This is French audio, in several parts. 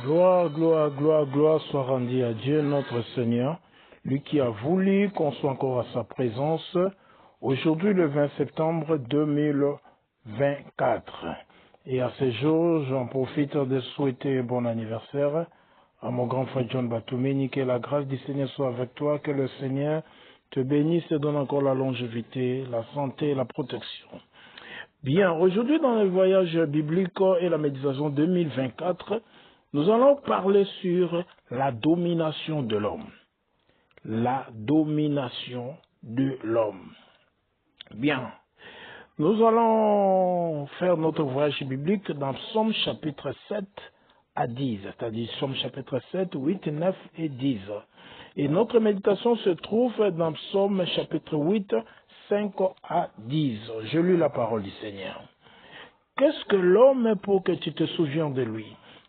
Gloire, gloire, gloire, gloire soit rendue à Dieu notre Seigneur, lui qui a voulu qu'on soit encore à sa présence, aujourd'hui le 20 septembre 2024. Et à ce jour, j'en profite de souhaiter bon anniversaire à mon grand frère John Batoumeni, que la grâce du Seigneur soit avec toi, que le Seigneur te bénisse et donne encore la longévité, la santé et la protection. Bien, aujourd'hui dans le voyage biblique et la méditation 2024, nous allons parler sur la domination de l'homme. La domination de l'homme. Bien, nous allons faire notre voyage biblique dans Psaume chapitre 7 à 10, c'est-à-dire Psaume chapitre 7, 8, 9 et 10. Et notre méditation se trouve dans Psaume chapitre 8, 5 à 10. Je lis la parole du Seigneur. Qu'est-ce que l'homme pour que tu te souviennes de lui,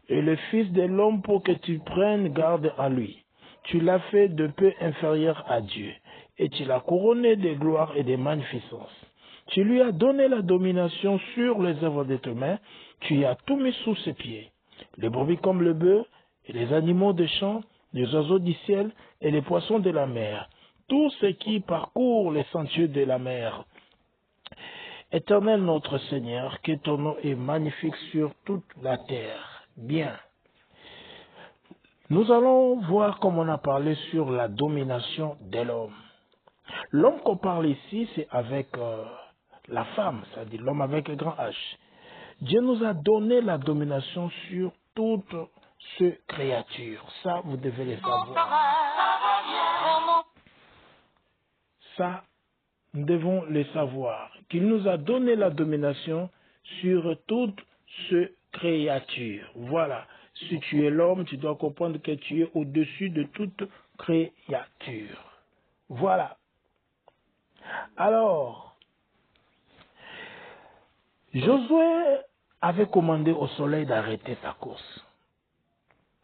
et le Fils de l'homme pour que tu prennes garde à lui? Tu l'as fait de peu inférieur à Dieu, et tu l'as couronné de gloire et de magnificence. Tu lui as donné la domination sur les œuvres de tes mains, tu y as tout mis sous ses pieds. Les brebis comme le bœuf, et les animaux des champs, les oiseaux du ciel, et les poissons de la mer, tout ce qui parcourt les sentiers de la mer. Éternel notre Seigneur, que ton nom est magnifique sur toute la terre. Bien. Nous allons voir comme on a parlé sur la domination de l'homme. L'homme qu'on parle ici, c'est avec la femme, c'est-à-dire l'homme avec un grand H. Dieu nous a donné la domination sur toute cette créature. Ça, vous devez le savoir. Ça, nous devons le savoir, qu'il nous a donné la domination sur toute cette créature. Voilà. Si tu es l'homme, tu dois comprendre que tu es au-dessus de toute créature. Voilà. Alors, Josué avait commandé au soleil d'arrêter sa course.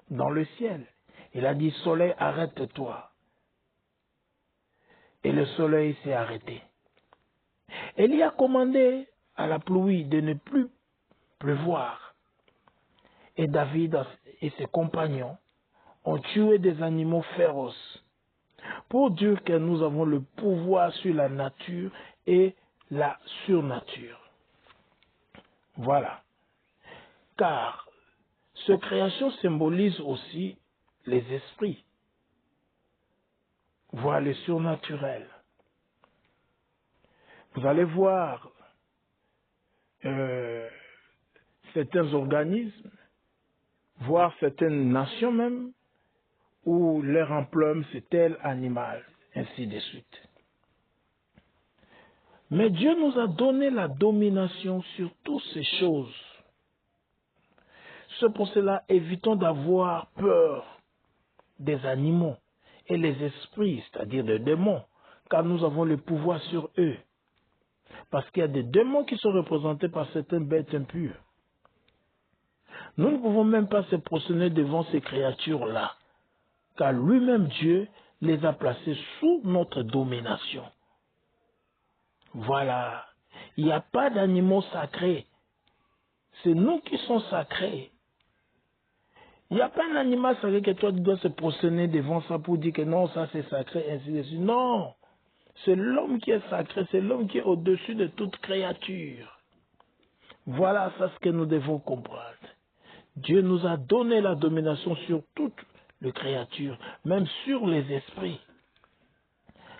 Dans le ciel, il a dit, soleil, arrête-toi. Et le soleil s'est arrêté. Il y a commandé à la pluie de ne plus pleuvoir. Et David et ses compagnons ont tué des animaux féroces. Pour dire que nous avons le pouvoir sur la nature et la surnature. Voilà. Car cette création symbolise aussi les esprits, voire le surnaturel. Vous allez voir certains organismes, voire certaines nations même, où leur emblème c'est tel animal, ainsi de suite. Mais Dieu nous a donné la domination sur toutes ces choses. C'est pour cela, évitons d'avoir peur des animaux et les esprits, c'est-à-dire des démons, car nous avons le pouvoir sur eux. Parce qu'il y a des démons qui sont représentés par certaines bêtes impures. Nous ne pouvons même pas se prosterner devant ces créatures-là, car lui-même Dieu les a placées sous notre domination. Voilà. Il n'y a pas d'animaux sacrés. C'est nous qui sommes sacrés. Il n'y a pas un animal sacré que toi tu dois se prosterner devant ça pour dire que non, ça c'est sacré, ainsi de suite. Non. C'est l'homme qui est sacré, c'est l'homme qui est au-dessus de toute créature. Voilà ça ce que nous devons comprendre. Dieu nous a donné la domination sur toutes les créatures, même sur les esprits.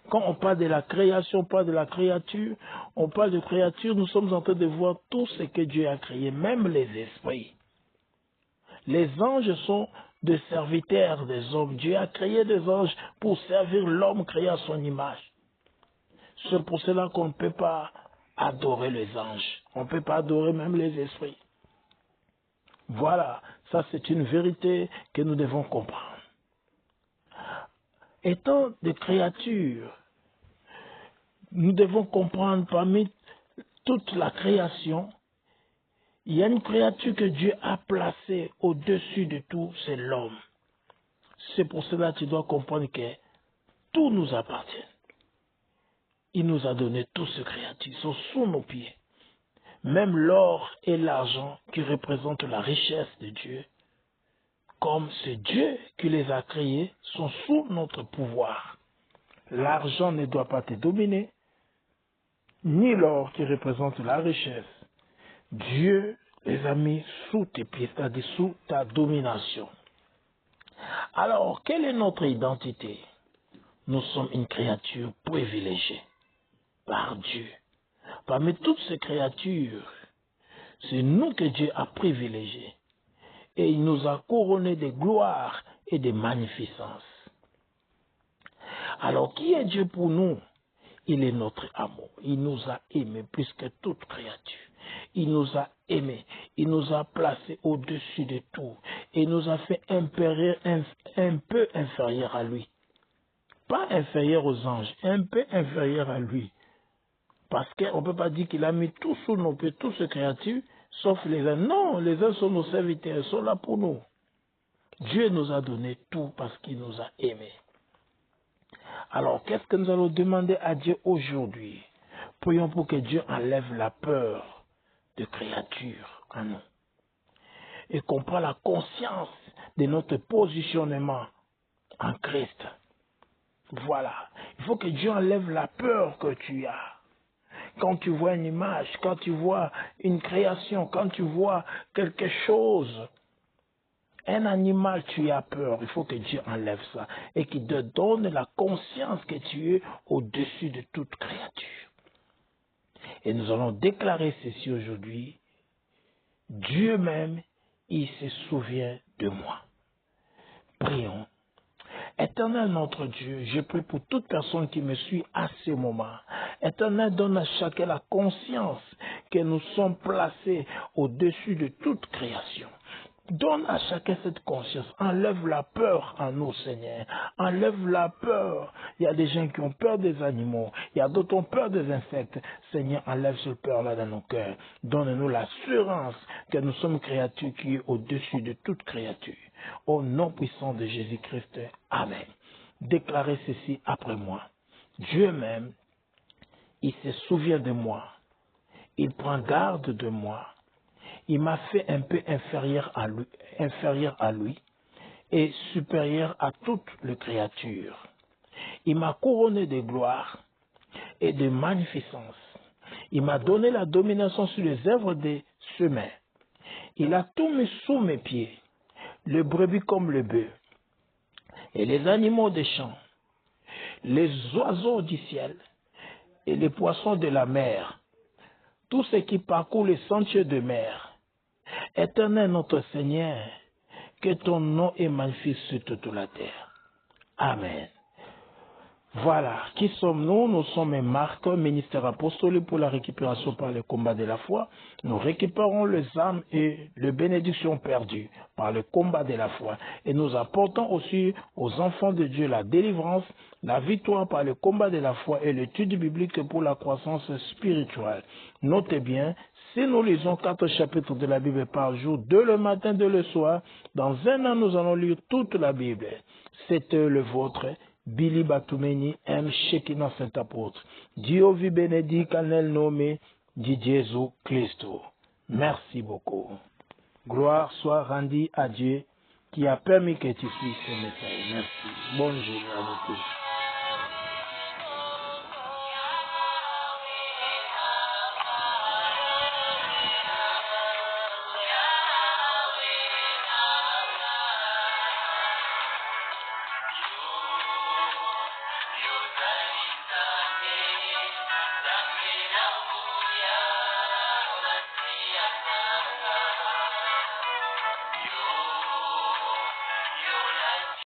Quand on parle de la création, on parle de la créature, on parle de créature, nous sommes en train de voir tout ce que Dieu a créé, même les esprits. Les anges sont des serviteurs des hommes. Dieu a créé des anges pour servir l'homme créé à son image. C'est pour cela qu'on ne peut pas adorer les anges. On ne peut pas adorer même les esprits. Voilà, ça c'est une vérité que nous devons comprendre. Étant des créatures, nous devons comprendre parmi toute la création, il y a une créature que Dieu a placée au-dessus de tout, c'est l'homme. C'est pour cela que tu dois comprendre que tout nous appartient. Il nous a donné toutes ces créatures, ils sont sous nos pieds. Même l'or et l'argent qui représentent la richesse de Dieu comme c'est Dieu qui les a créés, sont sous notre pouvoir. L'argent ne doit pas te dominer, ni l'or qui représente la richesse. Dieu les a mis sous tes pieds, c'est-à-dire sous ta domination. Alors, quelle est notre identité? Nous sommes une créature privilégiée par Dieu. Parmi toutes ces créatures, c'est nous que Dieu a privilégiés. Et il nous a couronnés de gloire et de magnificence. Alors, qui est Dieu pour nous? Il est notre amour. Il nous a aimés plus que toute créature. Il nous a aimés. Il nous a placés au-dessus de tout. Et il nous a fait un peu inférieur à lui. Pas inférieur aux anges, un peu inférieur à lui. Parce qu'on ne peut pas dire qu'il a mis tout sous nos pieds, toutes ces créatures, sauf les uns. Non, les uns sont nos serviteurs, ils sont là pour nous. Dieu nous a donné tout parce qu'il nous a aimés. Alors, qu'est-ce que nous allons demander à Dieu aujourd'hui? Prions pour que Dieu enlève la peur de créatures en nous. Et qu'on prenne la conscience de notre positionnement en Christ. Voilà. Il faut que Dieu enlève la peur que tu as. Quand tu vois une image, quand tu vois une création, quand tu vois quelque chose, un animal, tu as peur. Il faut que Dieu enlève ça et qu'il te donne la conscience que tu es au-dessus de toute créature. Et nous allons déclarer ceci aujourd'hui. Dieu même, il se souvient de moi. Prions. Éternel notre Dieu, je prie pour toute personne qui me suit à ce moment. Éternel, donne à chacun la conscience que nous sommes placés au-dessus de toute création. Donne à chacun cette conscience. Enlève la peur en nous, Seigneur. Enlève la peur. Il y a des gens qui ont peur des animaux. Il y a d'autres qui ont peur des insectes. Seigneur, enlève cette peur-là dans nos cœurs. Donne-nous l'assurance que nous sommes créatures qui est au-dessus de toute créature. Au nom puissant de Jésus-Christ. Amen. Déclarez ceci après moi. Dieu même, il se souvient de moi. Il prend garde de moi. Il m'a fait un peu inférieur à lui et supérieur à toutes les créatures. Il m'a couronné de gloire et de magnificence. Il m'a donné la domination sur les œuvres des chemins. Il a tout mis sous mes pieds, le brebis comme le bœuf, et les animaux des champs, les oiseaux du ciel et les poissons de la mer, tous ceux qui parcourent les sentiers de mer. Éternel notre Seigneur, que ton nom est magnifié sur toute la terre. Amen. Voilà, qui sommes-nous? Nous sommes un marque, ministère apostolique pour la récupération par le combat de la foi. Nous récupérons les âmes et les bénédictions perdues par le combat de la foi. Et nous apportons aussi aux enfants de Dieu la délivrance, la victoire par le combat de la foi et l'étude biblique pour la croissance spirituelle. Notez bien, si nous lisons 4 chapitres de la Bible par jour, 2 le matin, 2 le soir, dans un an, nous allons lire toute la Bible. C'est le vôtre. Billy Batumeni M. Shekinah Saint-Apôtre. Dieu vi bénédique nel nome di Jésus Christo. Merci beaucoup. Gloire soit rendue à Dieu qui a permis que tu puisses ce message. Merci. Bonne journée à vous tous.